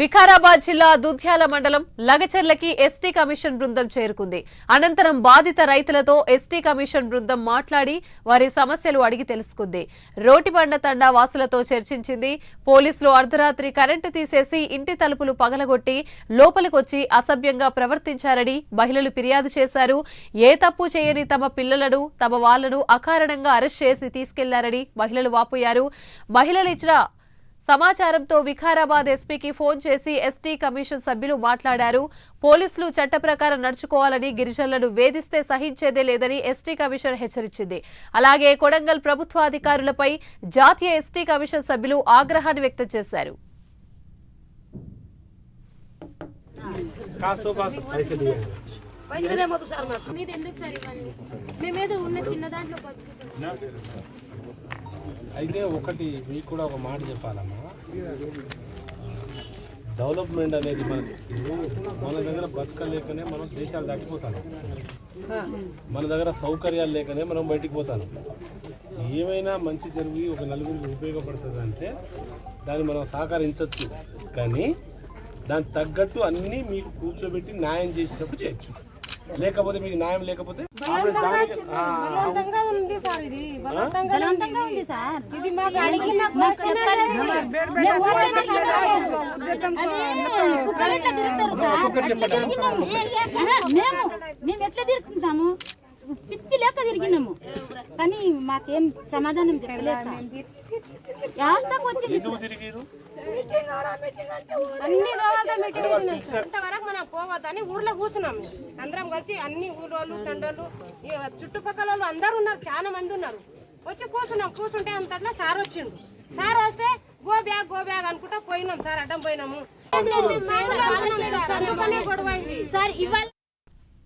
వికారాబాద్ జిల్లా దుధ్యాల మండలం లగచెర్లకి ST commission బృందం చేరుకుంది. అనంతరం బాధిత రైతులతో ఎస్టీ కమిషన్ బృందం మాట్లాడి వారి సమస్యలు అడిగి తెలుసుకుంది. రోటిబండ తండా వాసులతో చర్చించింది. పోలీసులు అర్ధరాత్రి కరెంటు తీసేసి ఇంటి తలుపులు పగలగొట్టి లోపలికొచ్చి అసభ్యంగా ప్రవర్తించారని మహిళలు ఫిర్యాదు చేశారు. ఏ తప్పు చేయని తమ పిల్లలను తమ వాళ్లను అకారణంగా అరెస్ట్ చేసి తీసుకెళ్లారని మహిళలు వాపోయారు. మహిళలు ఇచ్చిన సమాచారంతో వికారాబాద్ ఎస్పీకి ఫోన్ చేసి ఎస్టీ కమిషన్ సభ్యులు మాట్లాడారు. పోలీసులు చట్ట ప్రకారం నడుచుకోవాలని, గిరిజనులను వేధిస్తే సహించేదే లేదని ఎస్టీ కమిషన్ హెచ్చరించింది. అలాగే కొడంగల్ ప్రభుత్వ అధికారులపై జాతీయ ఎస్టీ కమిషన్ సభ్యులు ఆగ్రహాన్ని వ్యక్తం చేశారు. అయితే ఒకటి మీకు కూడా ఒక మాట చెప్పాలమ్మా, డెవలప్మెంట్ అనేది మన దగ్గర బతకలేకనే మనం దేశాలు దాటిపోతాను, మన దగ్గర సౌకర్యాలు లేకనే మనం బయటికి పోతాను. ఏమైనా మంచి జరిగి ఒక నలుగురికి ఉపయోగపడుతుంది అంటే దాన్ని మనం సహకరించవచ్చు, కానీ దానికి తగ్గట్టు అన్నీ మీకు కూర్చోబెట్టి న్యాయం చేసినప్పుడు చేయొచ్చు. లేకపోతే మీకు న్యాయం లేకపోతే మేము ఎట్లా తిరుగుతాము, పిచ్చి లేక తిరిగినాము, కానీ మాకేం సమాధానం చెప్పలేదు. ఇంతవరకు మనం పోవద్దని ఊర్లో కూర్చున్నాం అందరం కలిసి. అన్ని ఊరోళ్ళు తండ్రులు చుట్టుపక్కల వాళ్ళు అందరు ఉన్నారు, చాలా మంది ఉన్నారు. వచ్చి కూర్చుంటే అంతట్లా సార్ వచ్చిండు. సార్ వస్తే గో బ్యాగ్ అనుకుంటా పోయినాం సార్, అడ్డం పోయినాము. గొడవ అయింది సార్.